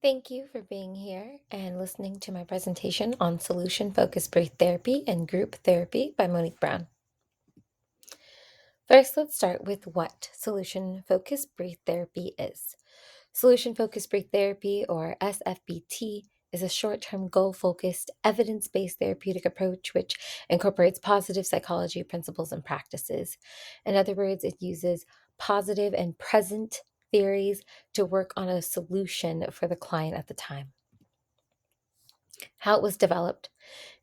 Thank you for being here and listening to my presentation on solution-focused breath therapy and group therapy by Monique Brown. First, let's start with what solution-focused breath therapy is. Solution-focused breath therapy, or SFBT, is a short-term goal-focused, evidence-based therapeutic approach which incorporates positive psychology principles and practices. In other words, it uses positive and present theories to work on a solution for the client at the time. How it was developed.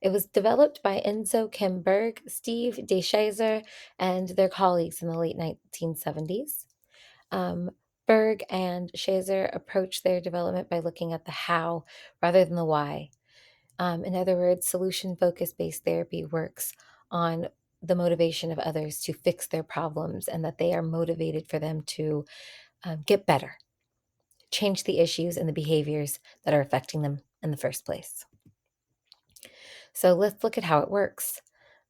It was developed by Enzo Kimberg, Steve DeShazer, and their colleagues in the late 1970s. Um, Berg and Shazer approached their development by looking at the how rather than the why. In other words, solution focused based therapy works on the motivation of others to fix their problems and that they are motivated for them to get better, change the issues and the behaviors that are affecting them in the first place. So let's look at how it works.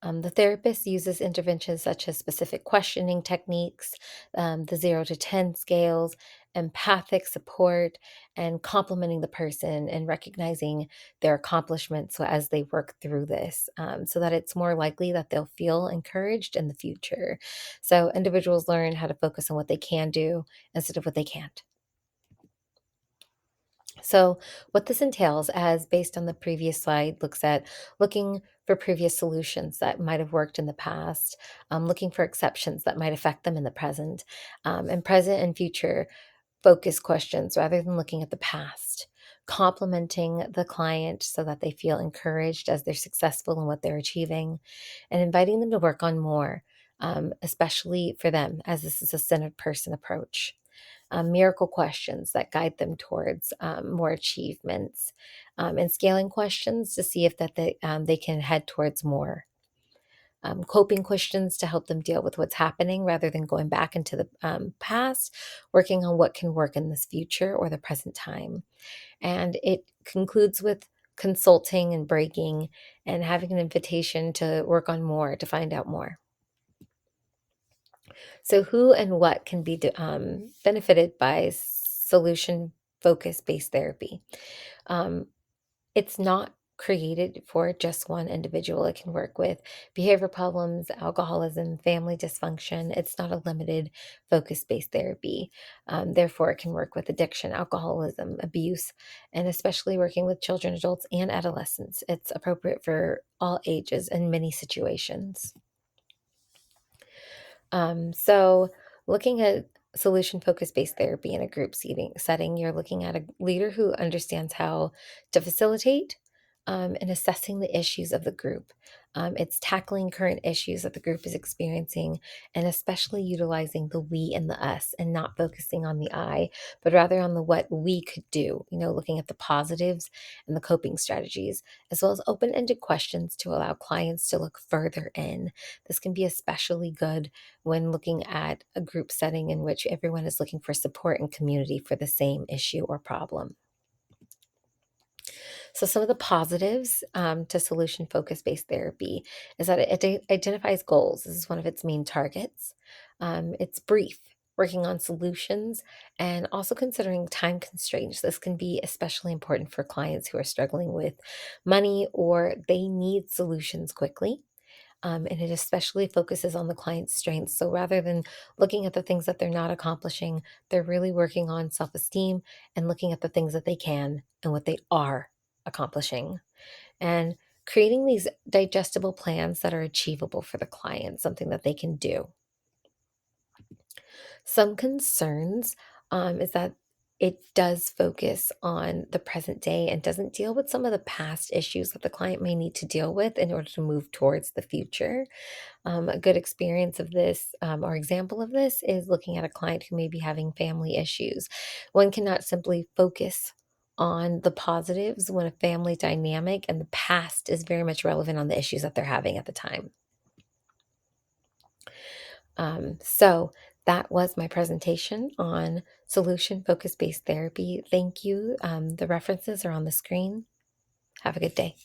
The therapist uses interventions such as specific questioning techniques, the 0 to 10 scales, empathic support, and complimenting the person and recognizing their accomplishments as they work through this so that it's more likely that they'll feel encouraged in the future. So individuals learn how to focus on what they can do instead of what they can't. So, what this entails, as based on the previous slide, looks at looking for previous solutions that might have worked in the past, looking for exceptions that might affect them in the present, and present and future focus questions rather than looking at the past, complimenting the client so that they feel encouraged as they're successful in what they're achieving, and inviting them to work on more, especially for them, as this is a centered person approach. Miracle questions that guide them towards more achievements, and scaling questions to see if that they can head towards more. Coping questions to help them deal with what's happening rather than going back into the past, working on what can work in this future or the present time. And it concludes with consulting and breaking and having an invitation to work on more, to find out more. So, who and what can be benefited by solution focused based therapy? Um, it's not created for just one individual. It can work with behavior problems, alcoholism, family dysfunction. It's not a limited focus based therapy. Therefore, it can work with addiction, alcoholism, abuse, and especially working with children, adults, and adolescents. It's appropriate for all ages in many situations. So, looking at solution focused based therapy in a group setting, you're looking at a leader who understands how to facilitate and assessing the issues of the group. It's tackling current issues that the group is experiencing and especially utilizing the we and the us and not focusing on the I, but rather on the what we could do, looking at the positives and the coping strategies, as well as open ended questions to allow clients to look further in. This can be especially good when looking at a group setting in which everyone is looking for support and community for the same issue or problem. So, some of the positives to solution focused based therapy is that it identifies goals. This is one of its main targets. It's brief, working on solutions, and also considering time constraints. This can be especially important for clients who are struggling with money or they need solutions quickly. And it especially focuses on the client's strengths. So rather than looking at the things that they're not accomplishing, they're really working on self esteem and looking at the things that they can and what they are accomplishing. And creating these digestible plans that are achievable for the client, something that they can do. Some concerns is that it does focus on the present day and doesn't deal with some of the past issues that the client may need to deal with in order to move towards the future. A good experience of this or example of this is looking at a client who may be having family issues. One cannot simply focus on the positives when a family dynamic and the past is very much relevant on the issues that they're having at the time. So that was my presentation on solution focused based therapy. Thank you. The references are on the screen. Have a good day.